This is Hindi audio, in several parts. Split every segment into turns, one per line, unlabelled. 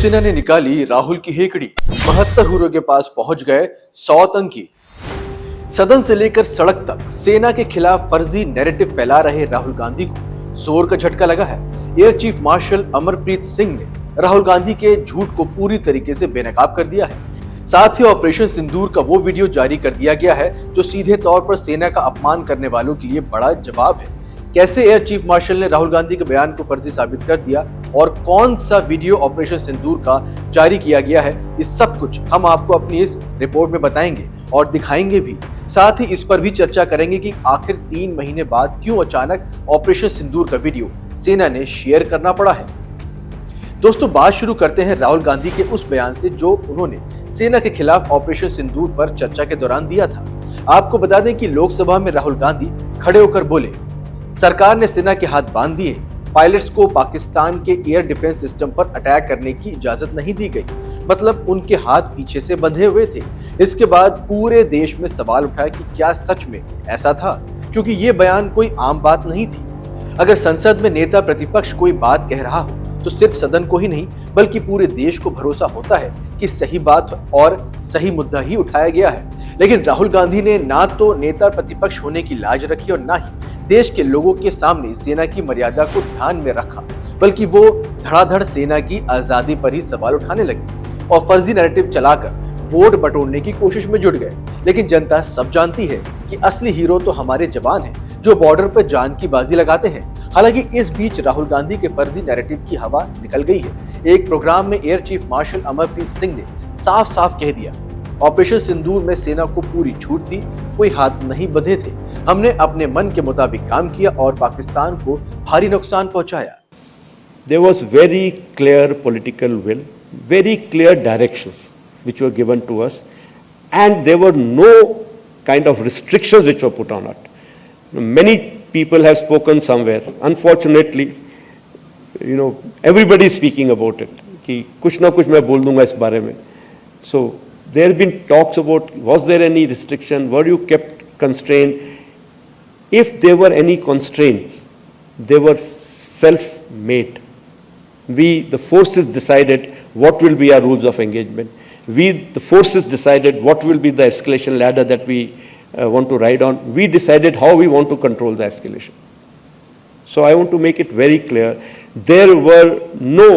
वायुसेना ने निकाली राहुल की हेकड़ी, 72 हुरों के पास पहुंच गए 100 आतंकी। सदन से लेकर सड़क तक सेना के खिलाफ फर्जी नैरेटिव फैला रहे राहुल गांधी को जोर का झटका लगा है। Air chief marshal Amarpreet Singh ने राहुल गांधी के झूठ को पूरी तरीके से बेनकाब कर दिया है। साथ ही ऑपरेशन सिंदूर का वो वीडियो जारी कर दिया गया है जो सीधे तौर पर सेना का अपमान करने वालों के लिए बड़ा जवाब है। कैसे एयर चीफ मार्शल ने राहुल गांधी के बयान को फर्जी साबित कर दिया और कौन सा वीडियो ऑपरेशन सिंदूर का जारी किया गया है, इस सब कुछ हम आपको अपनी इस रिपोर्ट में बताएंगे और दिखाएंगे भी। साथ ही इस पर भी चर्चा करेंगे कि आखिर 3 महीने बाद क्यों अचानक ऑपरेशन सिंदूर का वीडियो सेना ने शेयर करना पड़ा है। दोस्तों, बात शुरू करते हैं राहुल गांधी के उस बयान से जो उन्होंने सेना के खिलाफ ऑपरेशन सिंदूर पर चर्चा के दौरान दिया था। आपको बता दें कि लोकसभा में राहुल गांधी खड़े होकर बोले, सरकार ने सेना के हाथ बांध दिए, पायलट्स को पाकिस्तान के एयर डिफेंस सिस्टम पर अटैक करने की इजाजत नहीं दी गई, मतलब उनके हाथ पीछे से बंधे हुए थे। इसके बाद पूरे देश में सवाल उठा कि क्या सच में ऐसा था, क्योंकि ये बयान कोई आम बात नहीं थी। अगर संसद में नेता प्रतिपक्ष कोई बात कह रहा हो तो सिर्फ सदन को ही नहीं बल्कि पूरे देश को भरोसा होता है कि सही बात और सही मुद्दा ही उठाया गया है। लेकिन राहुल गांधी ने ना तो नेता प्रतिपक्ष होने की लाज रखी और ना ही देश के लोगों के सामने सेना की मर्यादा को ध्यान में रखा, बल्कि वो धड़ाधड़ सेना की आजादी पर ही सवाल उठाने लगे और फर्जी नैरेटिव चलाकर वोट बटोरने की कोशिश में जुट गए। लेकिन जनता सब जानती है कि असली हीरो तो हमारे जवान हैं जो बॉर्डर पर जान की बाजी लगाते हैं। हालांकि इस बीच राहुल गांधी के फर्जी नैरेटिव की हवा निकल गई है। एक प्रोग्राम में air chief marshal Amarpreet Singh ने साफ साफ कह दिया, ऑपरेशन सिंदूर में सेना को पूरी छूट थी, कोई हाथ नहीं बंधे थे, हमने अपने मन के मुताबिक काम किया और पाकिस्तान को भारी नुकसान पहुंचाया।
There was very clear political will, very clear directions which were given to us, and there were no kind of restrictions which were put on it. Many people have spoken somewhere. Unfortunately, everybody is speaking about it. कि कुछ ना कुछ मैं बोल दूंगा इस बारे में. So there have been talks about was there any restriction, were you kept constrained? If there were any constraints, they were self-made. We, the forces, decided what will be our rules of engagement. We, the forces, decided what will be the escalation ladder that we want to ride on. We decided how we want to control the escalation. So I want to make it very clear, there were no,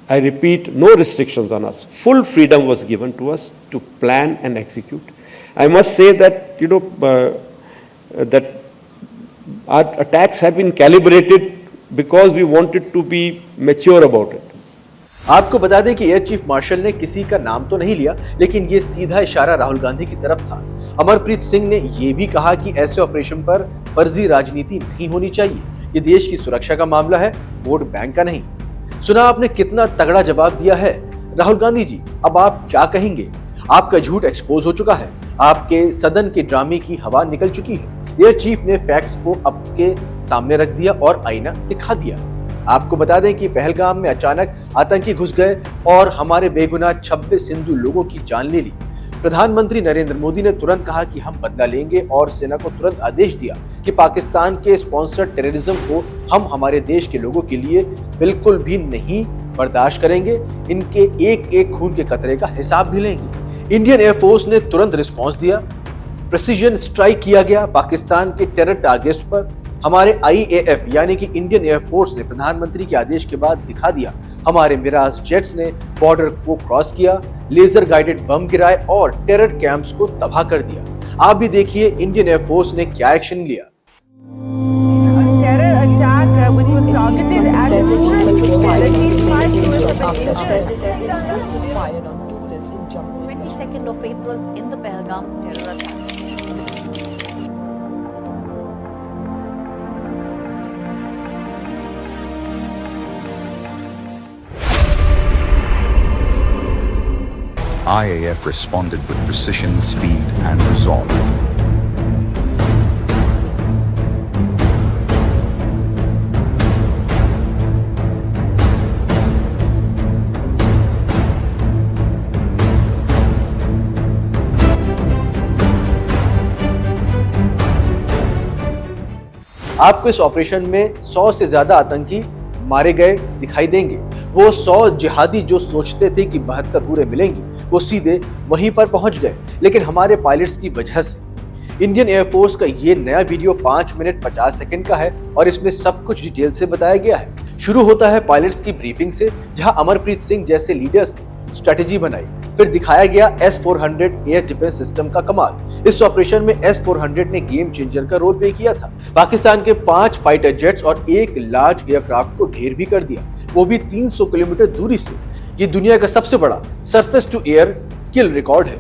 I repeat, no restrictions on us. Full freedom was given to us to plan and execute. I must say that, that our attacks have been calibrated because we wanted to be mature about it.
आपको बता दें कि एयर चीफ मार्शल ने किसी का नाम तो नहीं लिया, लेकिन ये सीधा इशारा राहुल गांधी की तरफ था। अमरप्रीत सिंह ने यह भी कहा कि ऐसे ऑपरेशन पर फर्जी राजनीति नहीं होनी चाहिए, ये देश की सुरक्षा का मामला है, वोट बैंक का नहीं। सुना आपने कितना तगड़ा जवाब दिया है राहुल गांधी जी, अब आप क्या कहेंगे? आपका झूठ एक्सपोज हो चुका है, आपके सदन के ड्रामे की हवा निकल चुकी है। एयर चीफ ने फैक्ट्स को आपके सामने रख दिया और आईना दिखा दिया। आपको बता दें कि पहलगाम में अचानक आतंकी घुस गए और हमारे बेगुनाह 26 हिंदू लोगों की जान ले ली। प्रधानमंत्री नरेंद्र मोदी ने तुरंत कहा कि हम बदला लेंगे और सेना को तुरंत आदेश दिया कि पाकिस्तान के स्पॉन्सर्ड टेररिज्म को हम हमारे देश के लोगों के लिए बिल्कुल भी नहीं बर्दाश्त करेंगे, इनके एक एक खून के कतरे का हिसाब भी लेंगे। इंडियन एयरफोर्स ने तुरंत रिस्पॉन्स दिया, प्रिसीजन स्ट्राइक किया गया पाकिस्तान के टेरर टारगेट्स पर। हमारे IAF यानी कि इंडियन एयरफोर्स ने प्रधानमंत्री के आदेश के बाद दिखा दिया, हमारे मिराज जेट्स ने बॉर्डर को क्रॉस किया, लेजर गाइडेड बम गिराए और टेरर कैंप्स को तबाह कर दिया। आप भी देखिए इंडियन एयरफोर्स ने क्या एक्शन लिया।
IAF responded with precision, speed, and resolve.
आपको इस ऑपरेशन में 100 से ज्यादा आतंकी मारे गए दिखाई देंगे। वो 100 जिहादी जो सोचते थे कि 72 हुर्रे मिलेंगी, वो सीधे वहीं पर पहुंच गए। लेकिन हमारे पायलट्स की वजह से इंडियन एयरफोर्स का ये नया वीडियो 5 मिनट 50 सेकंड का है और इसमें सब कुछ डिटेल से बताया गया है। शुरू होता है पायलट्स की ब्रीफिंग से, जहां अमरप्रीत सिंह जैसे लीडर्स ने स्ट्रेटेजी बनाई। फिर दिखाया गया S-400 एयर डिफेंस सिस्टम का कमाल। इस ऑपरेशन में S-400 ने गेम चेंजर का रोल प्ले किया था। पाकिस्तान के 5 फाइटर जेट्स और एक लार्ज एयरक्राफ्ट को ढेर भी कर दिया, वो भी 300 किलोमीटर दूरी से। ये दुनिया का सबसे बड़ा surface to air kill record है।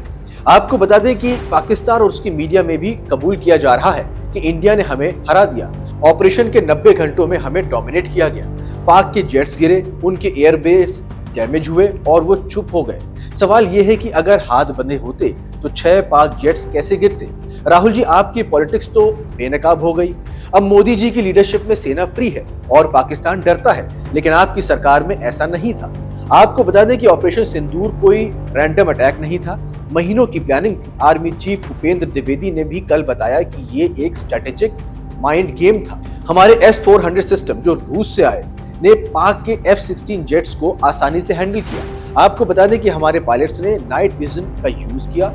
आपको बता दें कि पाकिस्तान और उसकी मीडिया में भी कबूल किया जा रहा है कि इंडिया ने हमें हरा दिया। ऑपरेशन के 90 घंटों में हमें डोमिनेट किया गया। पाक के जेट्स गिरे, उनके एयरबेस डैमेज हुए और वो चुप हो गए। सवाल ये है कि अगर हाथ बंधे होते तो 6 पाक जेट्स कैसे गिरते? राहुल जी, आपकी पॉलिटिक्स तो बेनकाब हो गई। अब मोदी जी की लीडरशिप में सेना फ्री है और पाकिस्तान डरता है, लेकिन आपकी सरकार में ऐसा नहीं था। आपको बता दें कि ऑपरेशन सिंदूर कोई रैंडम अटैक नहीं था, महीनों की प्लानिंग थी। आर्मी चीफ उपेंद्र द्विवेदी ने भी कल बताया कि ये एक स्ट्रेटेजिक माइंड गेम था। हमारे S-400 सिस्टम जो रूस से आए ने पाक के F-16 जेट्स को आसानी से हैंडल किया। आपको बता दें कि हमारे पायलट्स ने नाइट विजन का यूज किया,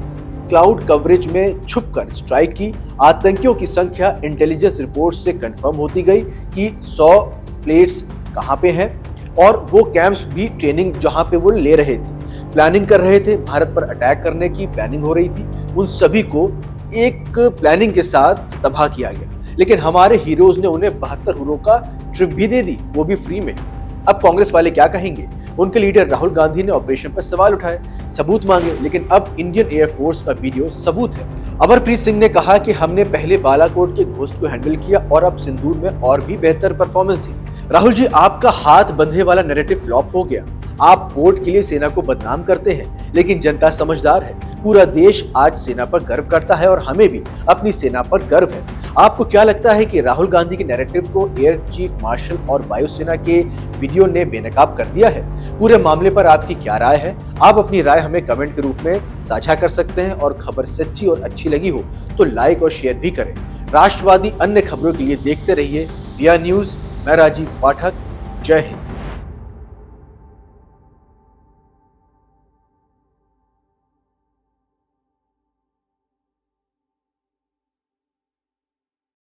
क्लाउड कवरेज में छुपकर स्ट्राइक की। आतंकियों की संख्या इंटेलिजेंस रिपोर्ट से कंफर्म होती गई कि 100 प्लेट्स कहां पे हैं और वो कैंप्स भी ट्रेनिंग जहां पे वो ले रहे थे, प्लानिंग कर रहे थे, भारत पर अटैक करने की प्लानिंग हो रही थी। उन सभी को एक प्लानिंग के साथ तबाह किया गया। लेकिन हमारे हीरोज ने उन्हें 72 हुर्रों का ट्रिप भी दे दी, वो भी फ्री में। अब कांग्रेस वाले क्या कहेंगे? उनके लीडर राहुल गांधी ने ऑपरेशन पर सवाल उठाए, सबूत मांगे, लेकिन अब इंडियन एयरफोर्स का वीडियो सबूत है। अमरप्रीत सिंह ने कहा कि हमने पहले बालाकोट के घोस्ट को हैंडल किया और अब सिंदूर में और भी बेहतर परफॉर्मेंस दी। राहुल जी, आपका हाथ बंधे वाला नैरेटिव फ्लॉप हो गया। आप वोट के लिए सेना को बदनाम करते हैं, लेकिन जनता समझदार है। पूरा देश आज सेना पर गर्व करता है और हमें भी अपनी सेना पर गर्व है। आपको क्या लगता है कि राहुल गांधी के नैरेटिव को एयर चीफ मार्शल और वायुसेना के वीडियो ने बेनकाब कर दिया है? पूरे मामले पर आपकी क्या राय है? आप अपनी राय हमें कमेंट के रूप में साझा कर सकते हैं और खबर सच्ची और अच्छी लगी हो तो लाइक और शेयर भी करें। राष्ट्रवादी अन्य खबरों के लिए देखते रहिए रिया न्यूज। मैं राजीव पाठक। जय हिंद।